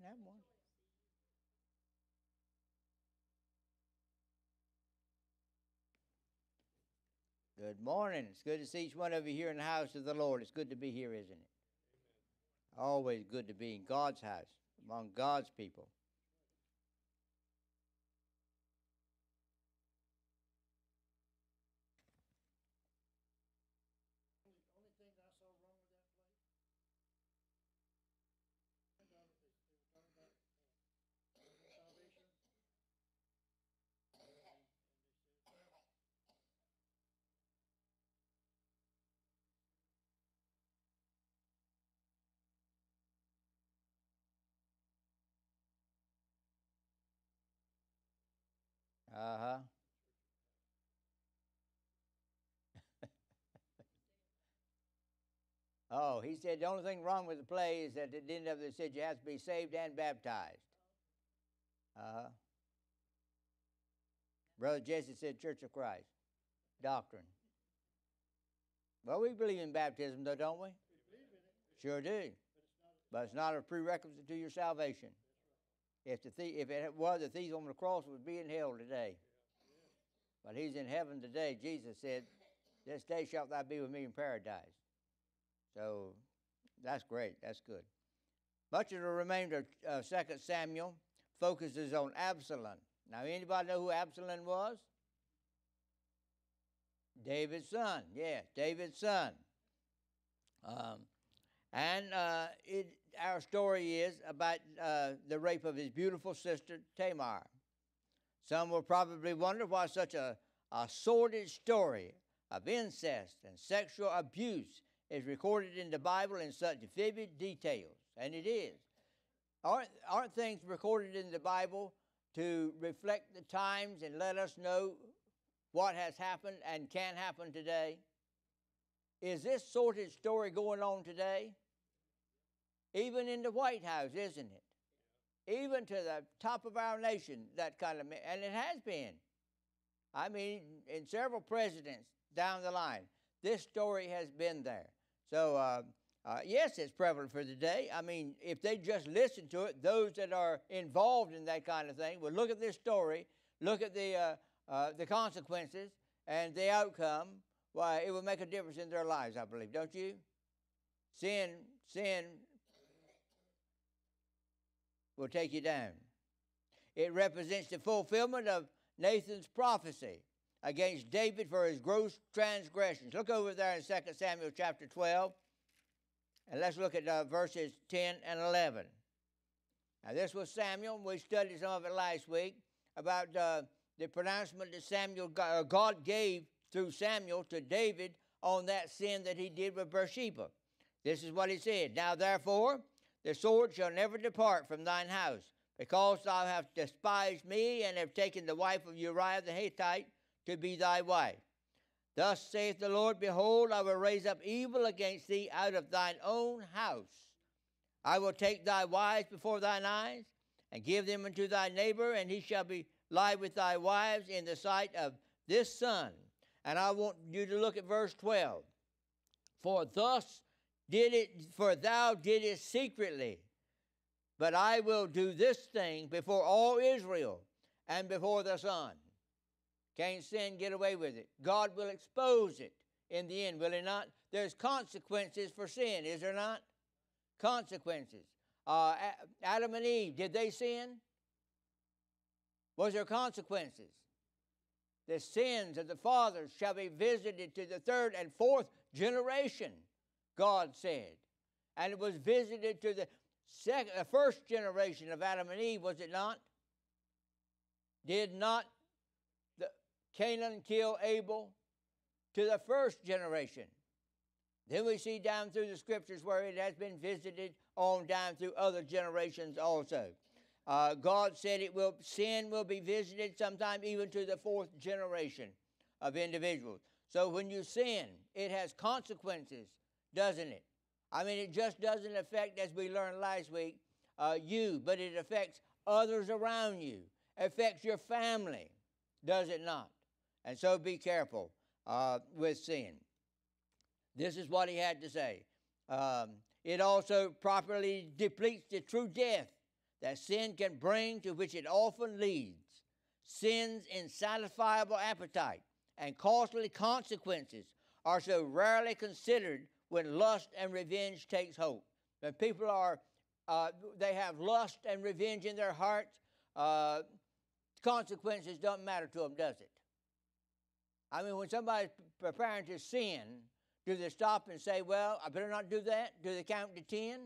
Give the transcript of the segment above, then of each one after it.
have one. Good morning. It's good to see each one of you here in the house of the Lord. It's good to be here, isn't it? Always good to be in God's house, among God's people. The only thing I saw wrong with that play, they were talking about salvation, and they said, Uh-huh. Oh, he said the only thing wrong with the play is that at the end of it said you have to be saved and baptized. Uh-huh. Brother Jesse said Church of Christ. Doctrine. Well, we believe in baptism, though, don't we? we believe in it, Sure do. But it's not a prerequisite to your salvation. If it was, the thief on the cross would be in hell today. But he's in heaven today. Jesus said, this day shalt thou be with me in paradise. So that's great. That's good. Much of the remainder of 2 Samuel focuses on Absalom. Now, anybody know who Absalom was? David's son. Yeah, David's son. Our story is about the rape of his beautiful sister, Tamar. Some will probably wonder why such a sordid story of incest and sexual abuse is recorded in the Bible in such vivid details, and it is. Aren't things recorded in the Bible to reflect the times and let us know what has happened and can happen today? Is this sordid story going on today? Even in the White House, isn't it? Even to the top of our nation, that kind of, and it has been. I mean, in several presidents down the line, this story has been there. So, yes, it's prevalent for today. I mean, if they just listen to it, those that are involved in that kind of thing will look at this story, look at the consequences and the outcome. Why, it will make a difference in their lives, I believe, don't you? Sin will take you down. It represents the fulfillment of Nathan's prophecy against David for his gross transgressions. Look over there in 2 Samuel chapter 12, and let's look at verses 10 and 11. Now, this was Samuel. We studied some of it last week about the pronouncement that God gave through Samuel to David on that sin that he did with Bathsheba. This is what he said. Now, therefore, the sword shall never depart from thine house, because thou hast despised me, and have taken the wife of Uriah the Hittite to be thy wife. Thus saith the Lord, behold, I will raise up evil against thee out of thine own house. I will take thy wives before thine eyes, and give them unto thy neighbor, and he shall lie with thy wives in the sight of this son. And I want you to look at verse 12. For thou didst secretly, but I will do this thing before all Israel and before the sun. Can't sin get away with it. God will expose it in the end, will he not? There's consequences for sin, is there not? Consequences. Adam and Eve, did they sin? Was there consequences? The sins of the fathers shall be visited to the third and fourth generation, God said. And it was visited to the first generation of Adam and Eve, was it not? Did not Canaan kill Abel? To the first generation. Then we see down through the scriptures where it has been visited on down through other generations also. God said sin will be visited sometime even to the fourth generation of individuals. So when you sin, it has consequences, doesn't it? I mean, it just doesn't affect, as we learned last week, you, but it affects others around you. It affects your family, does it not? And so be careful with sin. This is what he had to say. It also properly depletes the true death that sin can bring, to which it often leads. Sin's insatisfiable appetite and costly consequences are so rarely considered when lust and revenge takes hold. When people are, they have lust and revenge in their hearts, consequences don't matter to them, does it? I mean, when somebody's preparing to sin, do they stop and say, well, I better not do that? Do they count to 10?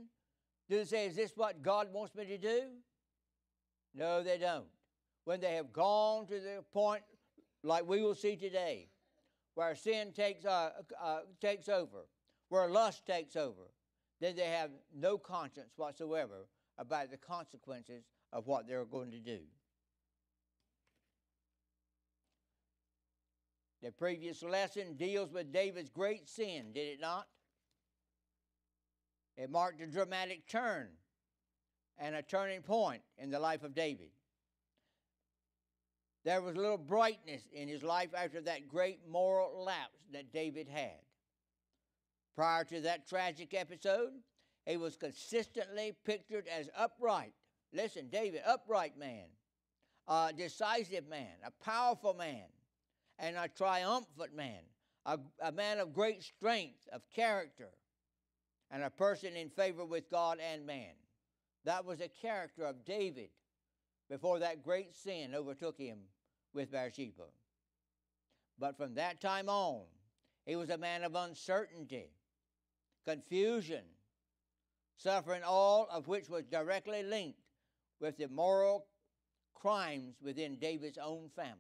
Do they say, is this what God wants me to do? No, they don't. When they have gone to the point, like we will see today, where sin takes over, where lust takes over, then they have no conscience whatsoever about the consequences of what they're going to do. The previous lesson deals with David's great sin, did it not? It marked a dramatic turn and a turning point in the life of David. There was a little brightness in his life after that great moral lapse that David had. Prior to that tragic episode, he was consistently pictured as upright. Listen, David, upright man, a decisive man, a powerful man, and a triumphant man, a man of great strength of character, and a person in favor with God and man. That was the character of David before that great sin overtook him with Bathsheba. But from that time on, he was a man of uncertainty, confusion, suffering, all of which was directly linked with the moral crimes within David's own family.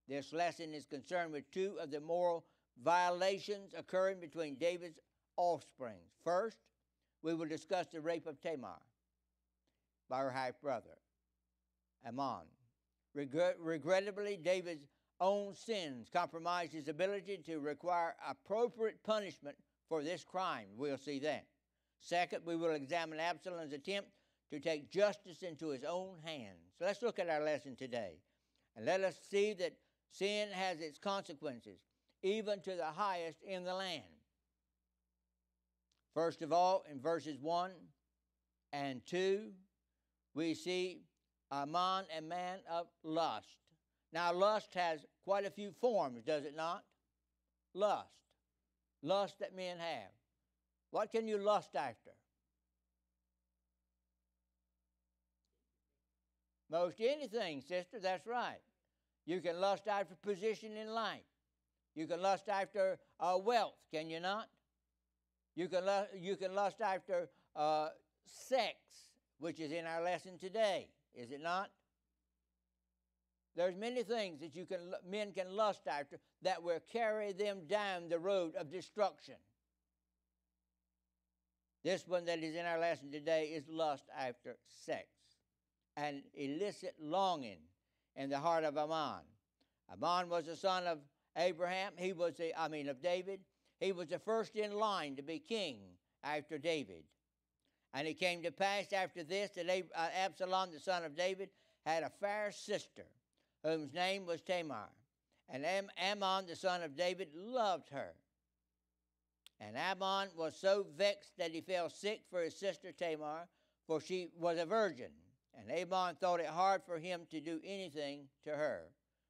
This lesson is concerned with two of the moral violations occurring between David's offspring. First, we will discuss the rape of Tamar by her half-brother, Amnon. Regrettably, David's own sins compromised his ability to require appropriate punishment for this crime. We'll see that. Second, we will examine Absalom's attempt to take justice into his own hands. So let's look at our lesson today, and let us see that sin has its consequences, even to the highest in the land. First of all, in verses 1 and 2, we see Amnon, a man of lust. Now, lust has quite a few forms, does it not? Lust. Lust that men have. What can you lust after? Most anything, sister, that's right. You can lust after position in life. You can lust after wealth, can you not? You can lust after sex, which is in our lesson today, is it not? There's many things that men can lust after that will carry them down the road of destruction. This one that is in our lesson today is lust after sex, an illicit longing in the heart of Amnon. Amnon was the son of Abraham. Of David. He was the first in line to be king after David. And it came to pass after this that Absalom, the son of David, had a fair sister, whose name was Tamar. And Amnon, the son of David, loved her. And Amnon was so vexed that he fell sick for his sister Tamar, for she was a virgin. And Amnon thought it hard for him to do anything to her.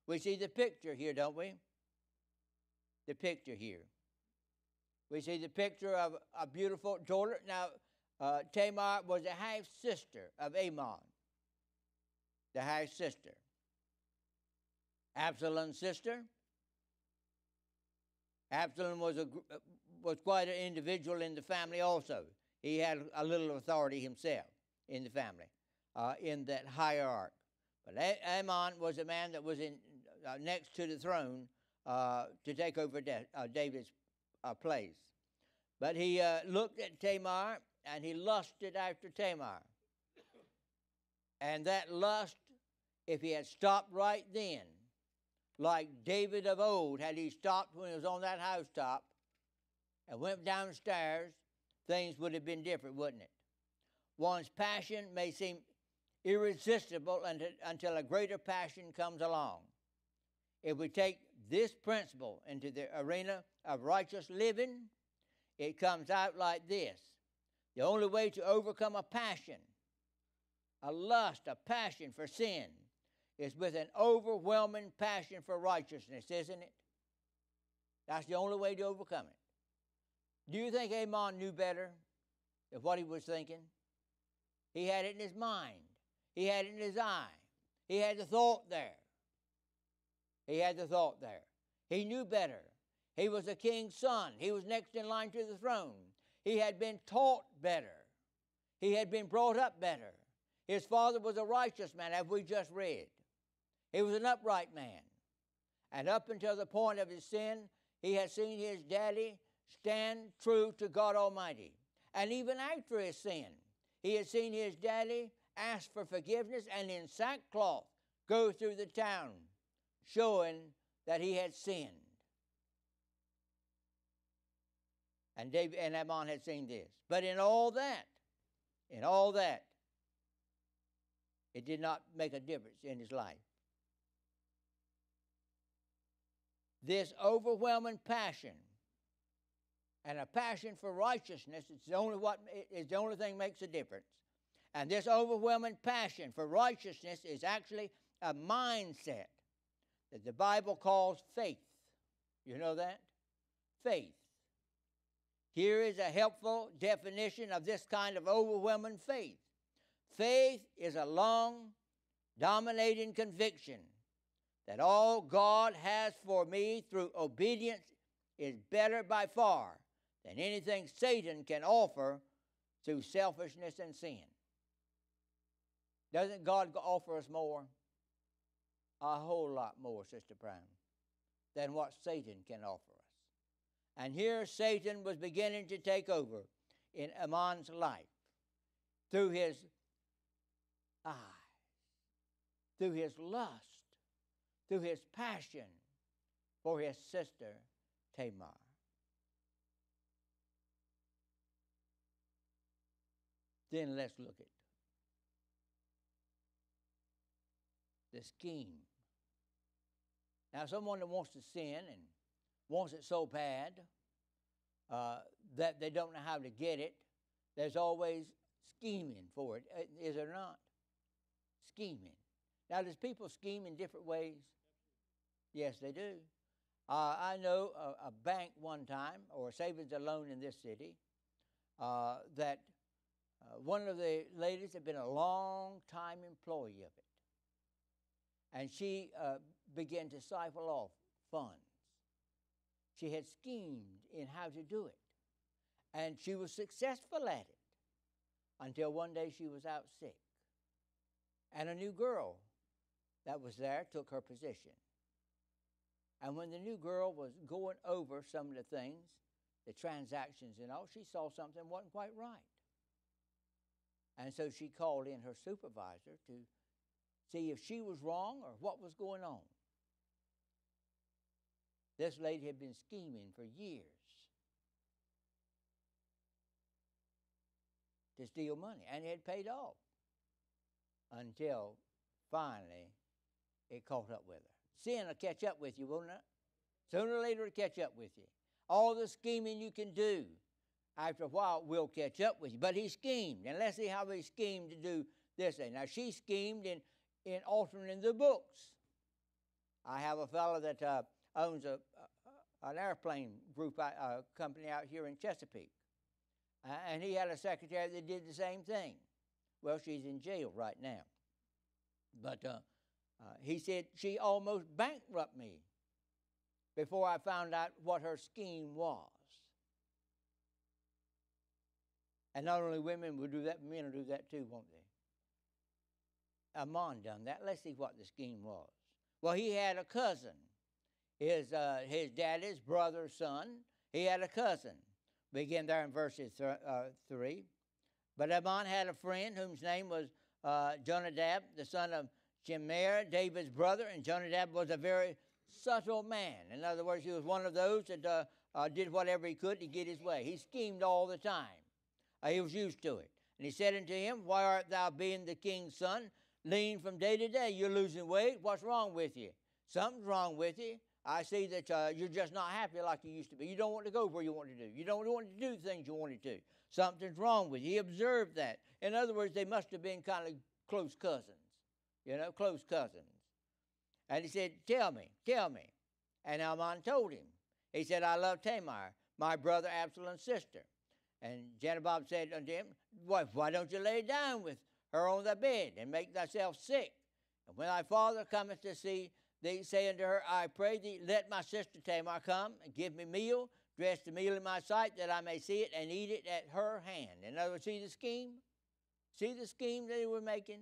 We see the picture here, don't we? The picture here. We see the picture of a beautiful daughter. Now, Tamar was a half-sister of Amnon, the half-sister. Absalom's sister. Absalom was quite an individual in the family also. He had a little authority himself in the family, in that hierarchy. But Amnon was a man that was next to the throne to take over David's place. But he looked at Tamar, and he lusted after Tamar. And that lust, if he had stopped right then, like David of old, had he stopped when he was on that housetop and went downstairs, things would have been different, wouldn't it? One's passion may seem irresistible until a greater passion comes along. If we take this principle into the arena of righteous living, it comes out like this. The only way to overcome a passion a lust, a passion for sin, is with an overwhelming passion for righteousness, isn't it? That's the only way to overcome it. Do you think Amon knew better of what he was thinking? He had it in his mind. He had it in his eye. He had the thought there. He had the thought there. He knew better. He was a king's son. He was next in line to the throne. He had been taught better. He had been brought up better. His father was a righteous man, as we just read. He was an upright man. And up until the point of his sin, he had seen his daddy stand true to God Almighty. And even after his sin, he had seen his daddy ask for forgiveness and in sackcloth go through the town, showing that he had sinned. And Amon had seen this. But in all that, it did not make a difference in his life. This overwhelming passion and a passion for righteousness is the only thing makes a difference. And this overwhelming passion for righteousness is actually a mindset that the Bible calls faith. You know that? Faith. Here is a helpful definition of this kind of overwhelming faith. Faith is a long, dominating conviction that all God has for me through obedience is better by far than anything Satan can offer through selfishness and sin. Doesn't God offer us more? A whole lot more, Sister Brown, than what Satan can offer us. And here Satan was beginning to take over in Amon's life through his eyes, through his lust, through his passion for his sister Tamar. Then let's look at the scheme. Now, someone that wants to sin and wants it so bad that they don't know how to get it, there's always scheming for it, is there not? Scheming. Now, does people scheme in different ways? Yes, they do. I know a bank one time, or a savings and loan in this city, that one of the ladies had been a long-time employee of it. And she began to siphon off funds. She had schemed in how to do it. And she was successful at it until one day she was out sick. And a new girl that was there took her position. And when the new girl was going over some of the things, the transactions and all, she saw something wasn't quite right. And so she called in her supervisor to see if she was wrong or what was going on. This lady had been scheming for years to steal money, and it had paid off until finally it caught up with her. Sin will catch up with you, won't it? Sooner or later it'll catch up with you. All the scheming you can do, after a while, will catch up with you. But he schemed, and let's see how he schemed to do this thing. Now, she schemed in altering the books. I have a fellow that owns an airplane group company out here in Chesapeake. And he had a secretary that did the same thing. Well, she's in jail right now. But he said she almost bankrupted me before I found out what her scheme was. And not only women will do that, men will do that too, won't they? Amon done that. Let's see what the scheme was. Well, he had a cousin. His daddy's brother's son. He had a cousin. Begin there in verses 3. But Amon had a friend whose name was Jonadab, the son of Shimeah, David's brother. And Jonadab was a very subtle man. In other words, he was one of those that did whatever he could to get his way. He schemed all the time. He was used to it. And he said unto him, Why art thou, being the king's son, lean from day to day? You're losing weight. What's wrong with you? Something's wrong with you. I see that you're just not happy like you used to be. You don't want to go where you want to do. You don't want to do the things you wanted to. Something's wrong with you. He observed that. In other words, they must have been kind of close cousins, close cousins. And he said, tell me. And Amnon told him. He said, I love Tamar, my brother Absalom's sister. And Jeroboam said unto him, why don't you lay down with her on the bed and make thyself sick? And when thy father cometh to see thee, say unto her, I pray thee, let my sister Tamar come and give me meal, dress the meal in my sight, that I may see it and eat it at her hand. In other words, see the scheme? See the scheme they were making?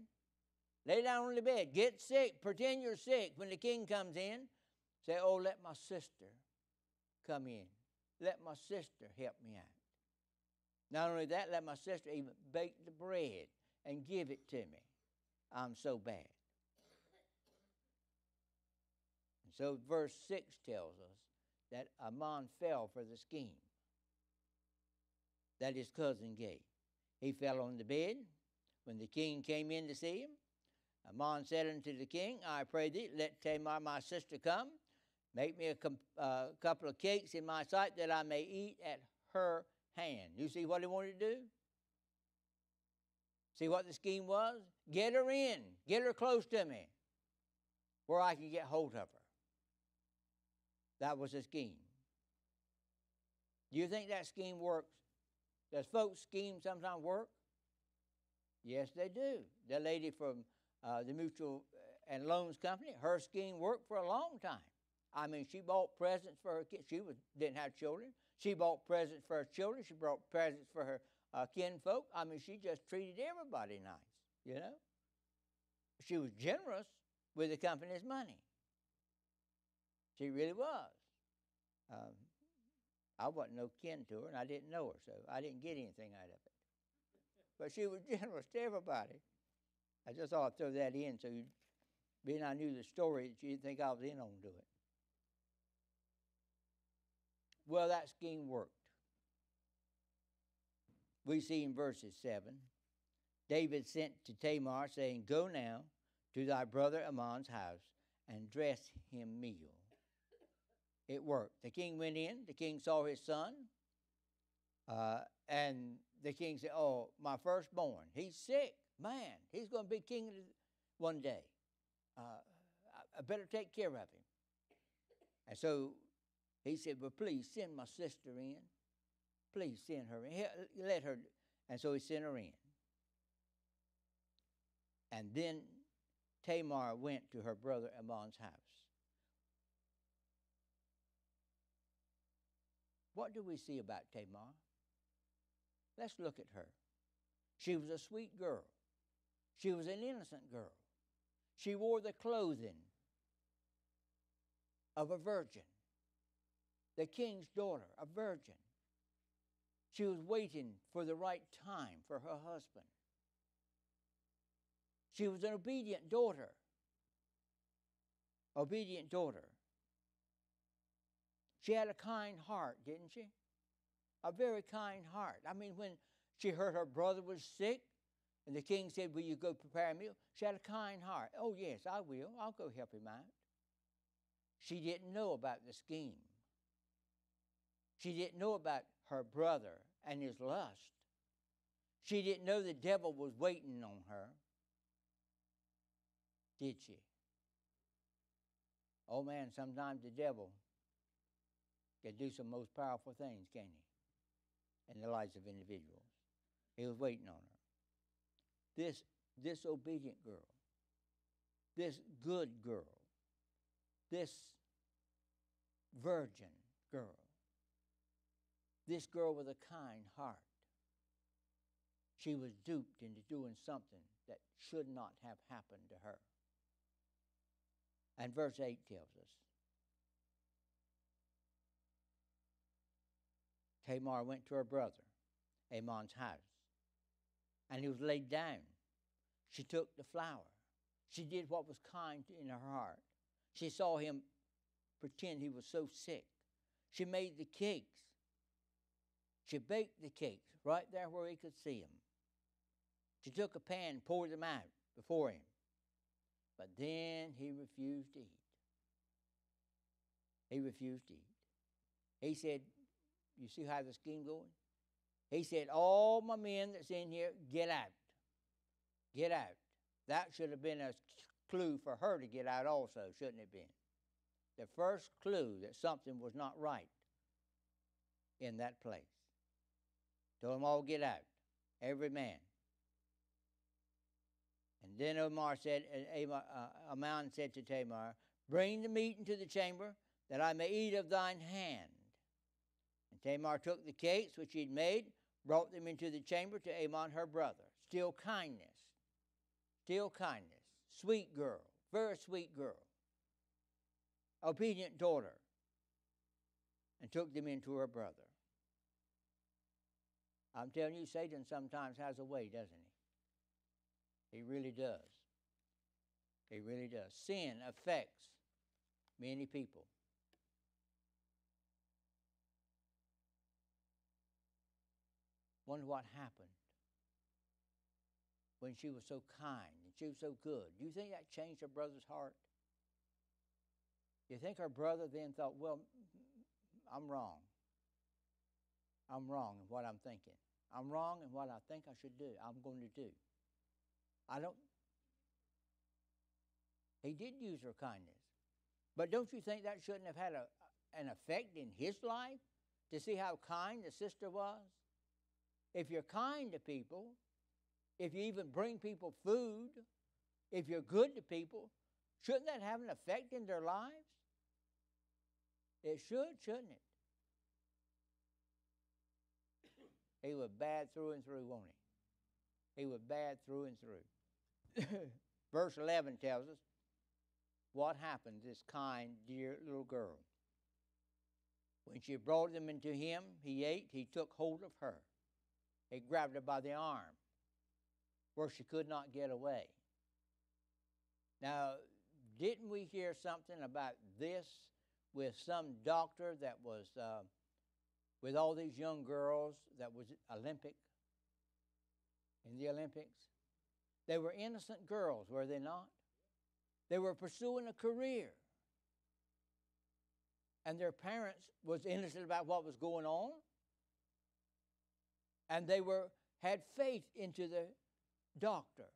Lay down on the bed, get sick, pretend you're sick. When the king comes in, say, oh, let my sister come in. Let my sister help me out. Not only that, let my sister even bake the bread and give it to me. I'm so bad. And so verse 6 tells us that Amnon fell for the scheme that his cousin gave. He fell on the bed. When the king came in to see him, Amnon said unto the king, I pray thee, let Tamar my sister come. Make me a couple of cakes in my sight, that I may eat at her hand. You see what he wanted to do? See what the scheme was? Get her in. Get her close to me where I can get hold of her. That was the scheme. Do you think that scheme works? Does folks' scheme sometimes work? Yes, they do. The lady from the Mutual and Loans Company, her scheme worked for a long time. I mean, she bought presents for her kids. She didn't have children. She bought presents for her children. She bought presents for her kinfolk. I mean, she just treated everybody nice, She was generous with the company's money. She really was. I wasn't no kin to her, and I didn't know her, so I didn't get anything out of it. But she was generous to everybody. I just thought I'd throw that in so being I knew the story, that you'd think I was in on to it. Well, that scheme worked. We see in verses 7, David sent to Tamar, saying, go now to thy brother Amnon's house and dress him meal. It worked. The king went in. The king saw his son. And the king said, oh, my firstborn, he's sick. Man, he's going to be king one day. I better take care of him. And so he said, well, please send my sister in. Please send her in. Let her. And so he sent her in. And then Tamar went to her brother Amnon's house. What do we see about Tamar? Let's look at her. She was a sweet girl. She was an innocent girl. She wore the clothing of a virgin, the king's daughter, a virgin. She was waiting for the right time for her husband. She was an obedient daughter. Obedient daughter. She had a kind heart, didn't she? A very kind heart. I mean, when she heard her brother was sick, and the king said, will you go prepare a meal? She had a kind heart. Oh, yes, I will. I'll go help him out. She didn't know about the scheme. She didn't know about her brother and his lust. She didn't know the devil was waiting on her. Did she? Oh, man, sometimes the devil can do some most powerful things, can't he? In the lives of individuals. He was waiting on her. This disobedient girl, this good girl, this virgin girl, this girl with a kind heart, she was duped into doing something that should not have happened to her. And verse 8 tells us, Tamar went to her brother Amnon's house, and he was laid down. She took the flour. She did what was kind in her heart. She saw him pretend he was so sick. She made the cakes. She baked the cakes right there where he could see them. She took a pan, poured them out before him. But then he refused to eat. He refused to eat. He said, you see how the scheme going? He said, all my men that's in here, get out. Get out. That should have been a clue for her to get out also, shouldn't it been? The first clue that something was not right in that place. Told them all get out, every man. And then Amnon said to Tamar, bring the meat into the chamber, that I may eat of thine hand. And Tamar took the cakes which he had made, brought them into the chamber to Amnon her brother. Still kindness. Still kindness. Sweet girl. Very sweet girl. Obedient daughter. And took them into her brother. I'm telling you, Satan sometimes has a way, doesn't he? He really does. He really does. Sin affects many people. Wonder what happened when she was so kind and she was so good. Do you think that changed her brother's heart? You think her brother then thought, well, I'm wrong. I'm wrong in what I'm thinking. I'm wrong in what I think I should do. I'm going to do. He did use her kindness. But don't you think that shouldn't have had an effect in his life to see how kind the sister was? If you're kind to people, if you even bring people food, if you're good to people, shouldn't that have an effect in their lives? It should, shouldn't it? He was bad through and through, wasn't he? He was bad through and through. Verse 11 tells us what happened to this kind, dear little girl. When she brought them into him, he ate, he took hold of her. He grabbed her by the arm where she could not get away. Now, didn't we hear something about this with some doctor that was with all these young girls that was Olympic, in the Olympics? They were innocent girls, were they not? They were pursuing a career. And their parents was innocent about what was going on. And they had faith into the doctor.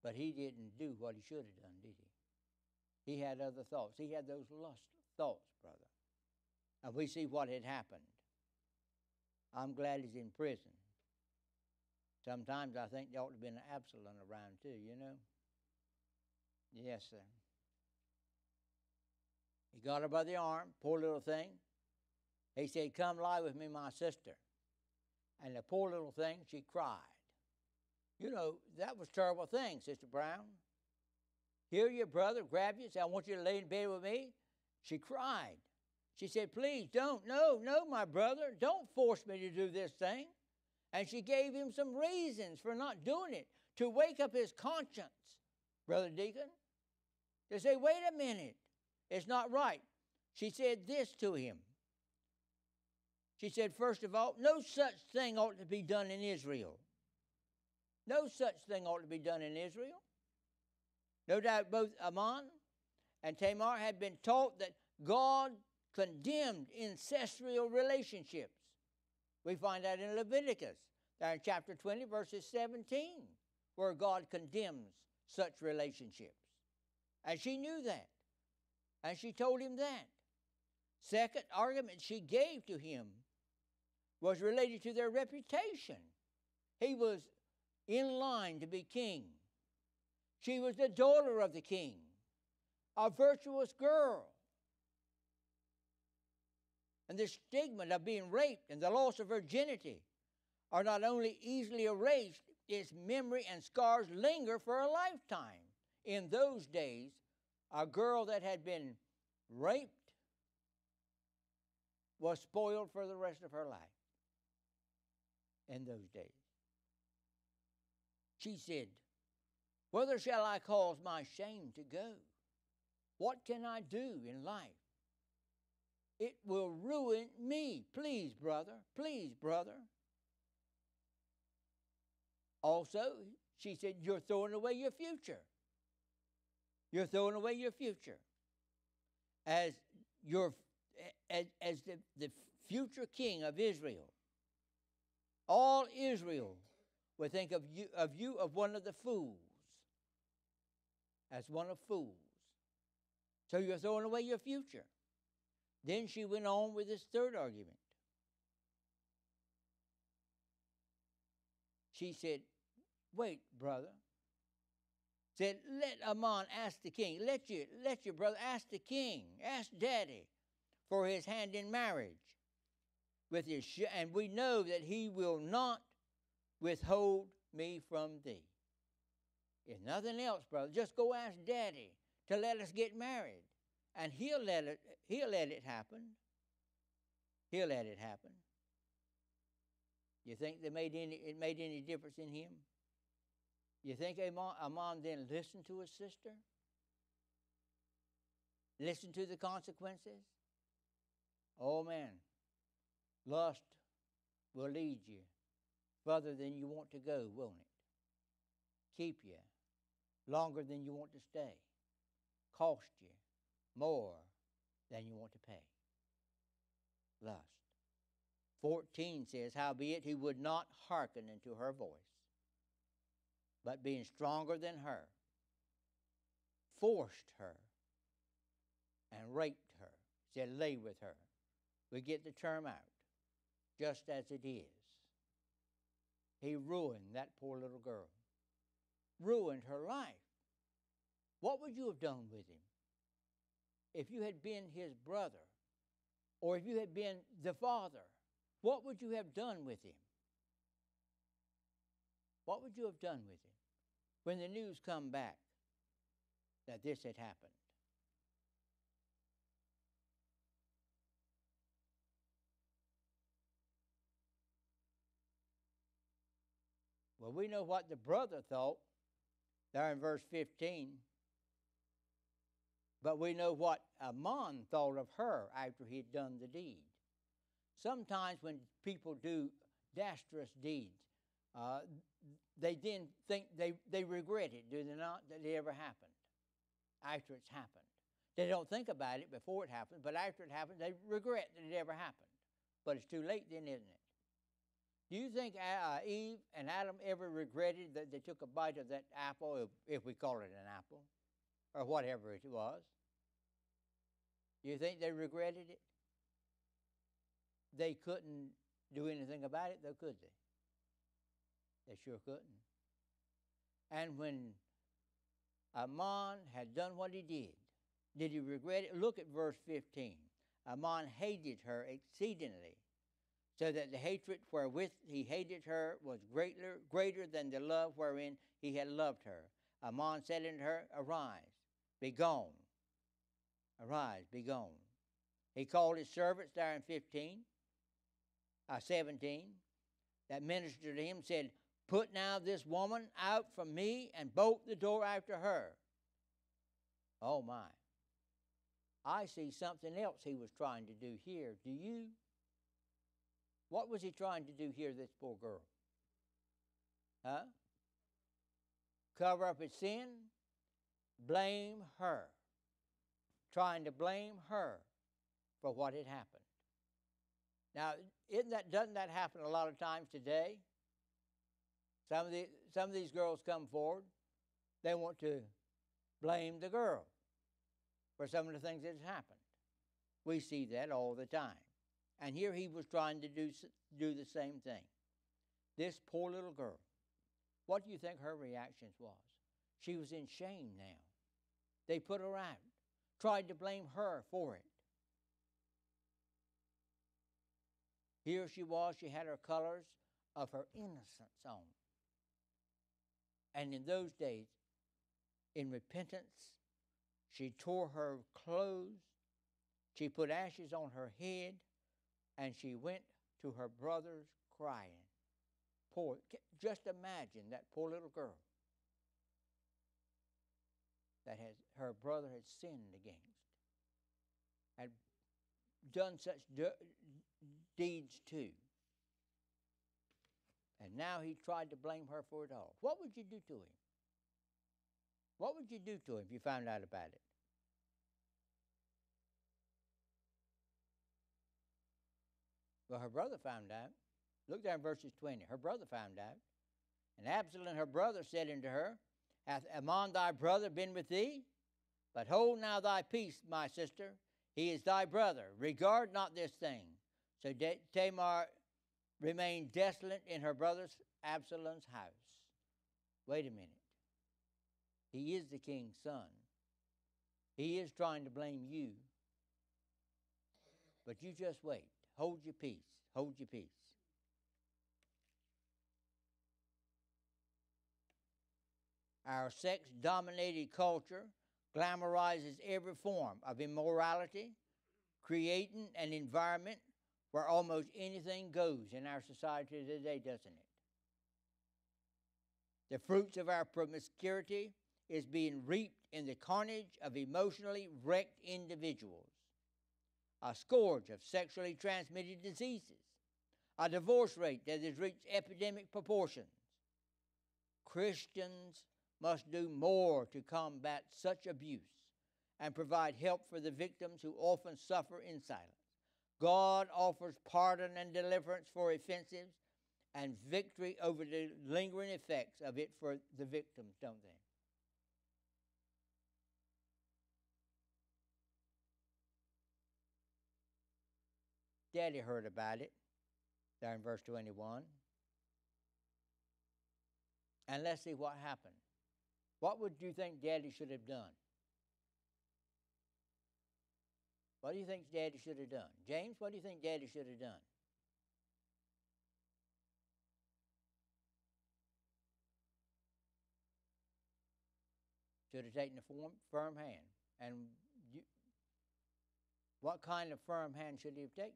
But he didn't do what he should have done, did he? He had other thoughts. He had those lust thoughts, brother. And we see what had happened. I'm glad he's in prison. Sometimes I think there ought to have been an Absalom around too, you know. Yes, sir. He got her by the arm, poor little thing. He said, come lie with me, my sister. And the poor little thing, she cried. You know, that was a terrible thing, Sister Brown. Here your brother grabbed you and said, I want you to lay in bed with me. She cried. She said, please don't. No, my brother. Don't force me to do this thing. And she gave him some reasons for not doing it, to wake up his conscience, Brother Deacon. To say, wait a minute, it's not right. She said this to him. She said, first of all, no such thing ought to be done in Israel. No such thing ought to be done in Israel. No doubt both Amnon and Tamar had been taught that God condemned incestual relationships. We find that in Leviticus, there in chapter 20, verses 17, where God condemns such relationships. And she knew that. And she told him that. Second argument she gave to him was related to their reputation. He was in line to be king. She was the daughter of the king, a virtuous girl. And the stigma of being raped and the loss of virginity are not only easily erased, its memory and scars linger for a lifetime. In those days, a girl that had been raped was spoiled for the rest of her life. In those days. She said, whither shall I cause my shame to go? What can I do in life? It will ruin me. Please, brother. Please, brother. Also, she said, you're throwing away your future. You're throwing away your future. As the future king of Israel. All Israel will think of you of one of the fools, as one of fools. So you're throwing away your future. Then she went on with this third argument. She said, wait, brother. Said, let Amon ask the king. Let your brother ask the king. Ask daddy for his hand in marriage. And we know that he will not withhold me from thee. If nothing else, brother, just go ask daddy to let us get married. And he'll let it happen. He'll let it happen. You think it made any difference in him? You think Amon then listened to his sister? Listened to the consequences? Oh man, lust will lead you further than you want to go, won't it? Keep you longer than you want to stay. Cost you more than you want to pay. Lust. 14 says, howbeit he would not hearken unto her voice, but being stronger than her, forced her and raped her. Said, lay with her. We get the term out, just as it is. He ruined that poor little girl. Ruined her life. What would you have done with him if you had been his brother, or if you had been the father? What would you have done with him? What would you have done with him when the news come back that this had happened? Well, we know what the brother thought there in verse 15. But we know what Amon thought of her after he had done the deed. Sometimes when people do dastardous deeds, they then think they regret it, do they not, that it ever happened, after it's happened. They don't think about it before it happened, but after it happened, they regret that it ever happened. But it's too late then, isn't it? Do you think Eve and Adam ever regretted that they took a bite of that apple, if we call it an apple, or whatever it was? Do you think they regretted it? They couldn't do anything about it, though, could they? They sure couldn't. And when Amon had done what he did he regret it? Look at verse 15. Amon hated her exceedingly, so that the hatred wherewith he hated her was greater than the love wherein he had loved her. Amon said unto her, arise, be gone. Arise, be gone. He called his servants there in 17, that ministered to him, said, put now this woman out from me and bolt the door after her. Oh my. I see something else he was trying to do here. Do you? What was he trying to do here, this poor girl? Huh? Cover up his sin? Blame her. Trying to blame her for what had happened. Now, doesn't that happen a lot of times today? Some of these girls come forward, they want to blame the girl for some of the things that has happened. We see that all the time. And here he was trying to do the same thing. This poor little girl, what do you think her reaction was? She was in shame now. They put her out, tried to blame her for it. Here she was, she had her colors of her innocence on. And in those days, in repentance, she tore her clothes, she put ashes on her head, and she went to her brothers crying. Just imagine that poor little girl that her brother had sinned against, had done such deeds too. And now he tried to blame her for it all. What would you do to him? What would you do to him if you found out about it? Well, her brother found out. Look there in verses 20. Her brother found out. And Absalom, her brother, said unto her, Hath Ammon thy brother been with thee? But hold now thy peace, my sister. He is thy brother. Regard not this thing. So Tamar remained desolate in her brother's Absalom's house. Wait a minute. He is the king's son. He is trying to blame you. But you just wait. Hold your peace. Hold your peace. Our sex-dominated culture glamorizes every form of immorality, creating an environment where almost anything goes in our society today, doesn't it? The fruits of our promiscuity is being reaped in the carnage of emotionally wrecked individuals, a scourge of sexually transmitted diseases, a divorce rate that has reached epidemic proportions. Christians must do more to combat such abuse and provide help for the victims who often suffer in silence. God offers pardon and deliverance for offenses and victory over the lingering effects of it for the victims, don't they? Daddy heard about it there in verse 21. And let's see what happened. What would you think Daddy should have done? What do you think Daddy should have done? James, what do you think Daddy should have done? Should have taken a firm hand. And what kind of firm hand should he have taken?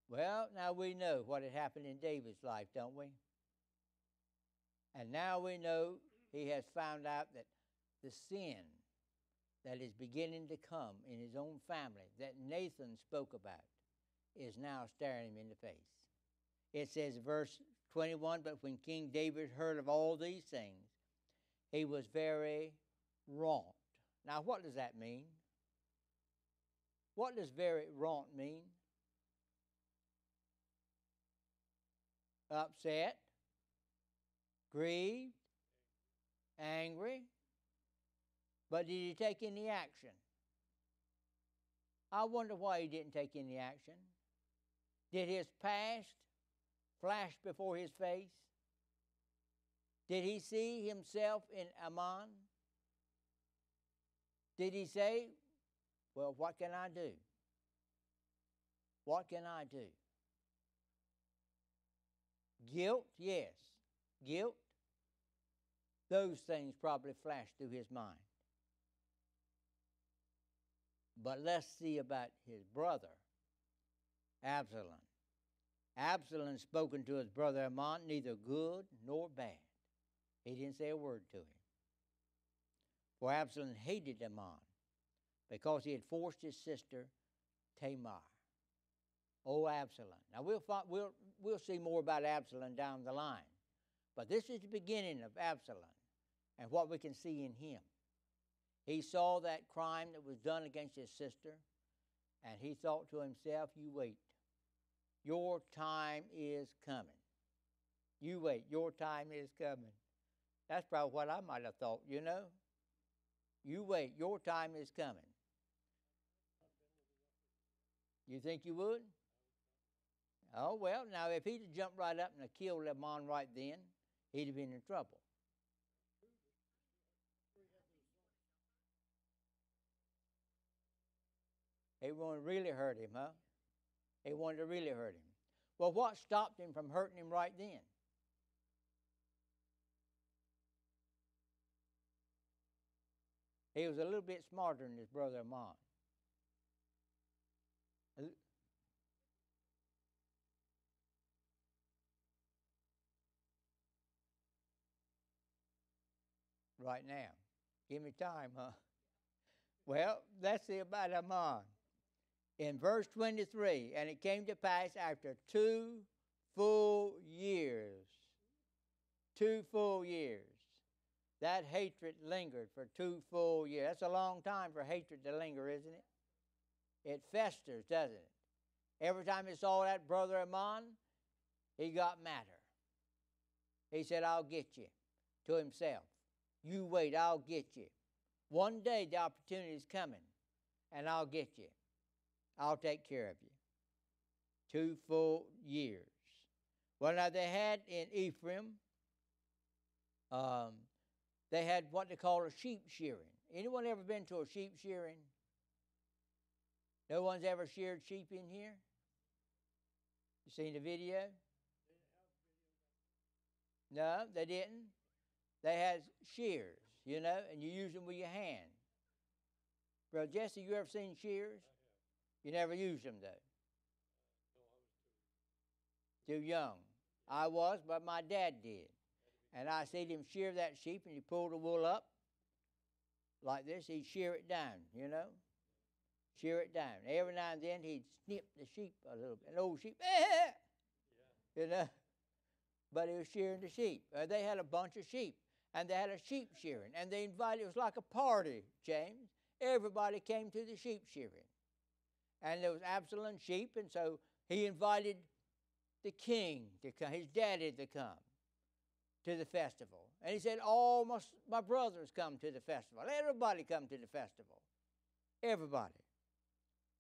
Well, now we know what had happened in David's life, don't we? And now we know he has found out that the sin that is beginning to come in his own family that Nathan spoke about is now staring him in the face. It says, verse 21, but when King David heard of all these things, he was very wroth. Now, what does that mean? What does very wroth mean? Upset, grieved, angry. But did he take any action? I wonder why he didn't take any action. Did his past flash before his face? Did he see himself in Ammon? Did he say, well, what can I do? What can I do? Guilt, yes. Guilt. Those things probably flashed through his mind. But let's see about his brother, Absalom. Absalom spoken to his brother Ammon, neither good nor bad. He didn't say a word to him. For Absalom hated Ammon because he had forced his sister Tamar. Oh, Absalom. Now, we'll see more about Absalom down the line. But this is the beginning of Absalom and what we can see in him. He saw that crime that was done against his sister, and he thought to himself, you wait. Your time is coming. You wait. Your time is coming. That's probably what I might have thought, you know. You wait. Your time is coming. You think you would? Oh, well, now if he'd have jumped right up and killed Ammon right then, he'd have been in trouble. He wanted to really hurt him, huh? He wanted to really hurt him. Well, what stopped him from hurting him right then? He was a little bit smarter than his brother Ammon. Right now. Give me time, huh? Well, let's see about Ammon. In verse 23, and it came to pass after 2 full years, That hatred lingered for 2 full years. That's a long time for hatred to linger, isn't it? It festers, doesn't it? Every time he saw that brother Ammon, he got madder. He said, I'll get you, to himself. You wait, I'll get you. One day the opportunity is coming, and I'll get you. I'll take care of you. 2 full years. Well, now they had in Ephraim, they had what they call a sheep shearing. Anyone ever been to a sheep shearing? No one's ever sheared sheep in here? You seen the video? No, they didn't. They had shears, you know, and you use them with your hand. Brother Jesse, you ever seen shears? You never used them, though. Too young. I was, but my dad did. And I seen him shear that sheep, and he pulled the wool up like this. He'd shear it down, you know. Shear it down. Every now and then he'd snip the sheep a little bit. An old sheep, you know. But he was shearing the sheep. They had a bunch of sheep, and they had a sheep shearing. And they invited, it was like a party, James. Everybody came to the sheep shearing. And there was Absalom's sheep, and so he invited the king to come, his daddy to come to the festival. And he said, all my brothers come to the festival. Everybody come to the festival. Everybody.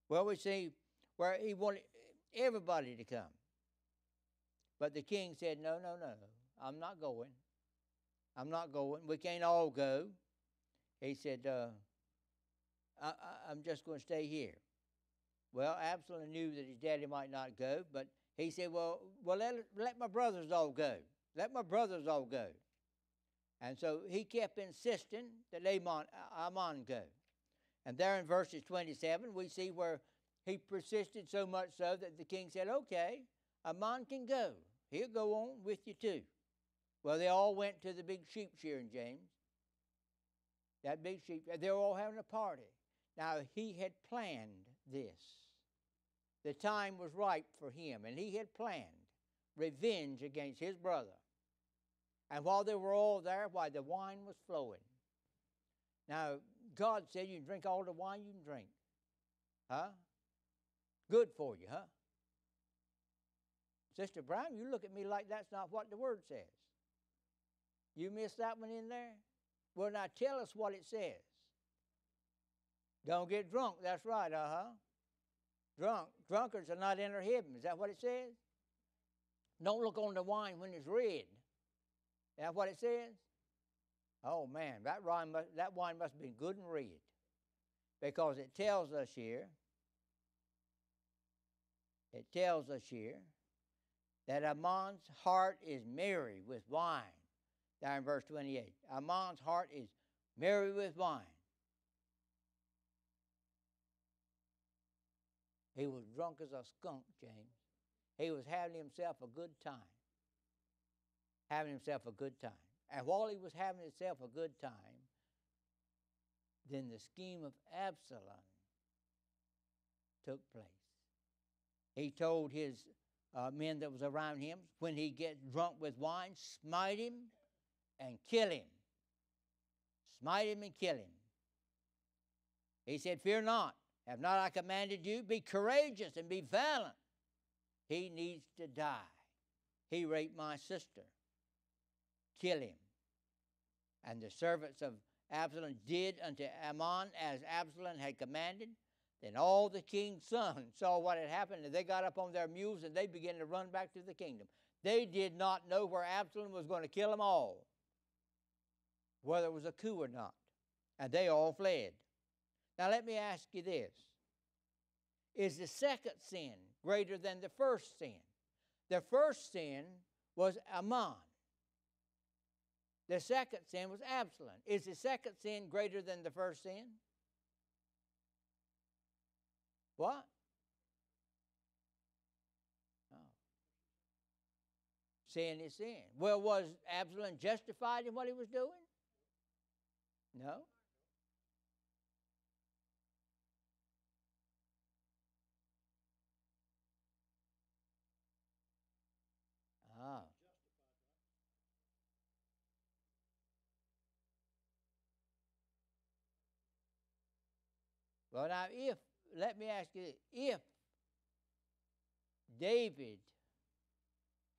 Well, we see where he wanted everybody to come. But the king said, no, I'm not going. I'm not going. We can't all go. He said, I'm just going to stay here. Well, Absalom knew that his daddy might not go, but he said, well, let my brothers all go. Let my brothers all go. And so he kept insisting that Ammon go. And there in verses 27, we see where he persisted so much so that the king said, okay, Ammon can go. He'll go on with you too. Well, they all went to the big sheep shearing, James. That big sheep, they were all having a party. Now, he had planned this. The time was ripe for him, and he had planned revenge against his brother. And while they were all there, why, the wine was flowing. Now, God said you can drink all the wine you can drink. Huh? Good for you, huh? Sister Brown, you look at me like that's not what the Word says. You missed that one in there? Well, now tell us what it says. Don't get drunk. That's right, Drunkards are not enter heaven. Is that what it says? Don't look on the wine when it's red. Is that what it says? Oh, man, that wine must have been good and red. Because it tells us here that Ammon's heart is merry with wine. Down in verse 28. Ammon's heart is merry with wine. He was drunk as a skunk, James. He was having himself a good time. Having himself a good time. And while he was having himself a good time, then the scheme of Absalom took place. He told his men that was around him, when he gets drunk with wine, smite him and kill him. Smite him and kill him. He said, fear not. Have not I commanded you? Be courageous and be valiant. He needs to die. He raped my sister. Kill him. And the servants of Absalom did unto Ammon as Absalom had commanded. Then all the king's sons saw what had happened, and they got up on their mules, and they began to run back to the kingdom. They did not know where Absalom was going to kill them all, whether it was a coup or not. And they all fled. Now let me ask you this. Is the second sin greater than the first sin? The first sin was Ammon. The second sin was Absalom. Is the second sin greater than the first sin? What? Oh. Sin is sin. Well, was Absalom justified in what he was doing? No. Ah. Well, now, let me ask you this, if David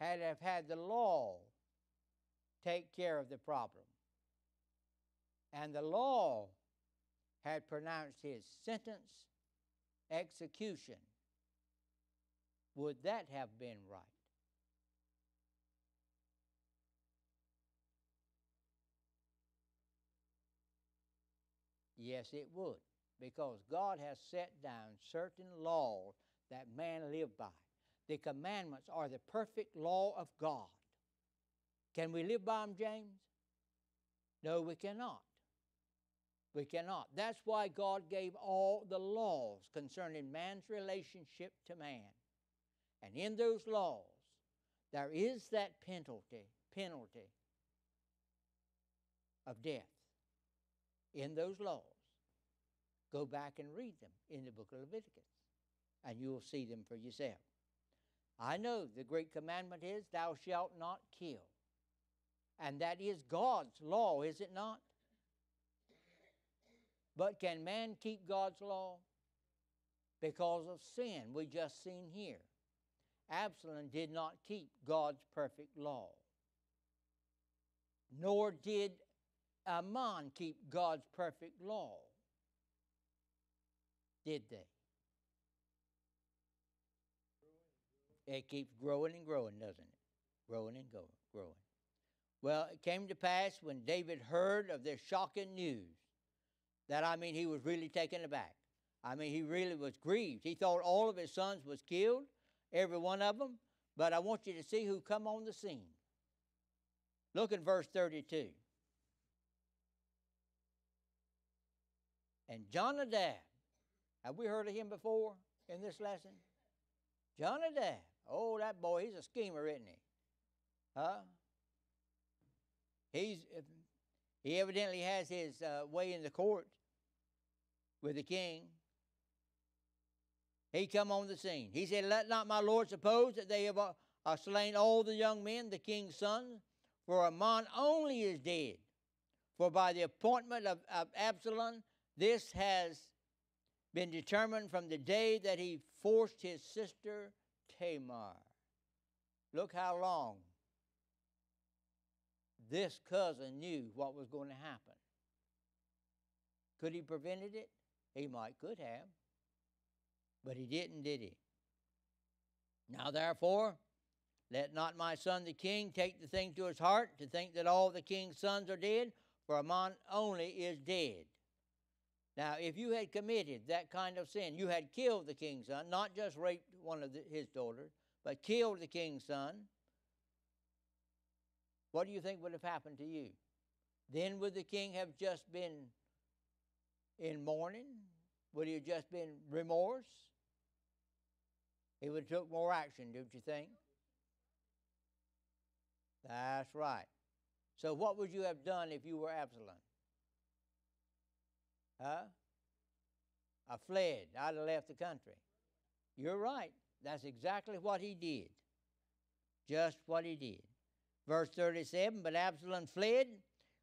had have had the law take care of the problem, and the law had pronounced his sentence execution, would that have been right? Yes, it would, because God has set down certain laws that man live by. The commandments are the perfect law of God. Can we live by them, James? No, we cannot. We cannot. That's why God gave all the laws concerning man's relationship to man. And in those laws, there is that penalty of death. In those laws. Go back and read them in the book of Leviticus, and you will see them for yourself. I know the great commandment is, thou shalt not kill. And that is God's law, is it not? But can man keep God's law? Because of sin, we just seen here. Absalom did not keep God's perfect law. Nor did Ammon keep God's perfect law. Did they? It keeps growing and growing, doesn't it? Growing and growing. Well, it came to pass when David heard of this shocking news that, he was really taken aback. He really was grieved. He thought all of his sons was killed, every one of them. But I want you to see who come on the scene. Look at verse 32. And Jonadab, have we heard of him before in this lesson? Jonadab. Oh, that boy, he's a schemer, isn't he? Huh? He evidently has his way in the court with the king. He come on the scene. He said, let not my lord suppose that they have slain all the young men, the king's sons, for Ammon only is dead. For by the appointment of Absalom, this has been determined from the day that he forced his sister Tamar. Look how long this cousin knew what was going to happen. Could he prevented it? He could have. But he didn't, did he? Now therefore, let not my son the king take the thing to his heart to think that all the king's sons are dead, for Ammon only is dead. Now, if you had committed that kind of sin, you had killed the king's son, not just raped one of his daughters, but killed the king's son, what do you think would have happened to you? Then would the king have just been in mourning? Would he have just been remorse? He would have took more action, don't you think? That's right. So what would you have done if you were Absalom? Huh? I fled. I'd have left the country. You're right. That's exactly what he did. Just what he did. Verse 37, but Absalom fled,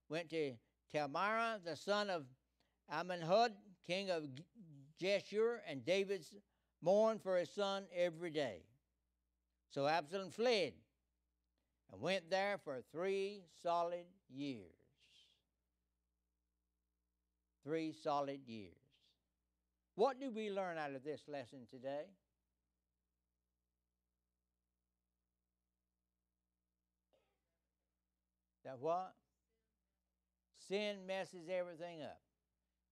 went to Talmai, the son of Amminhud, king of Geshur, and David mourned for his son every day. So Absalom fled and went there for 3 solid years. 3 solid years. What do we learn out of this lesson today? That what? Sin messes everything up.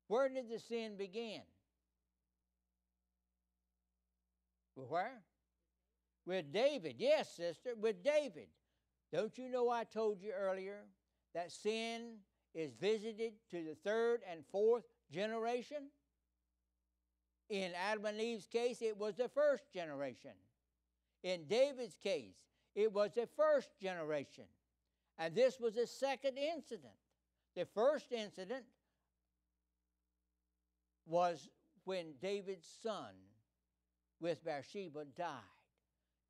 Where did the sin begin? Where? With David. Yes, sister, with David. Don't you know I told you earlier that sin is visited to the 3rd and 4th generation? In Adam and Eve's case, it was the 1st generation. In David's case, it was the 1st generation. And this was the 2nd incident. The first incident was when David's son with Bathsheba died.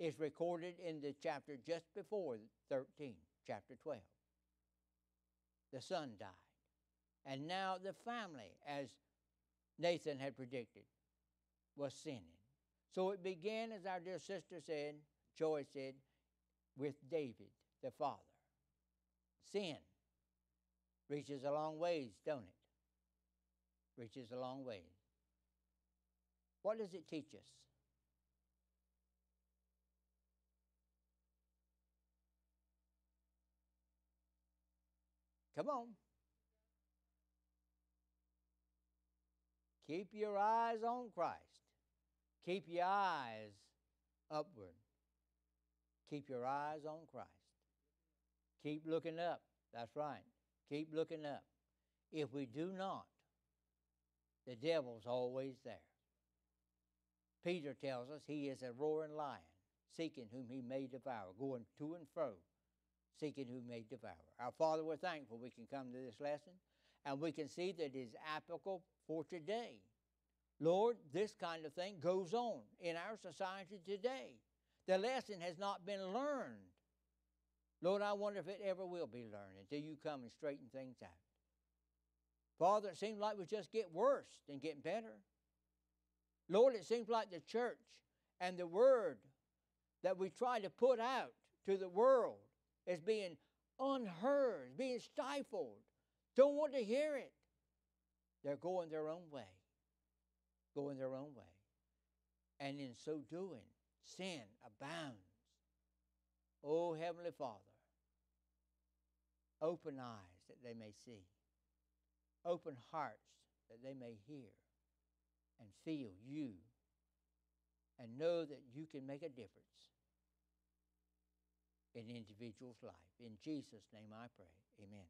It's recorded in the chapter just before 13, chapter 12. The son died. And now the family, as Nathan had predicted, was sinning. So it began, as our dear sister said, Joy said, with David, the father. Sin reaches a long ways, don't it? Reaches a long ways. What does it teach us? Come on. Keep your eyes on Christ. Keep your eyes upward. Keep your eyes on Christ. Keep looking up. That's right. Keep looking up. If we do not, the devil's always there. Peter tells us he is a roaring lion, seeking whom he may devour, going to and fro, seeking whom he may devour. Our Father, we're thankful we can come to this lesson, and we can see that it is applicable for today. Lord, this kind of thing goes on in our society today. The lesson has not been learned. Lord, I wonder if it ever will be learned until you come and straighten things out. Father, it seems like we just get worse than getting better. Lord, it seems like the church and the word that we try to put out to the world is being unheard, being stifled. Don't want to hear it. They're going their own way. Going their own way. And in so doing, sin abounds. Oh, Heavenly Father, open eyes that they may see. Open hearts that they may hear and feel you and know that you can make a difference in an individual's life. In Jesus' name I pray. Amen.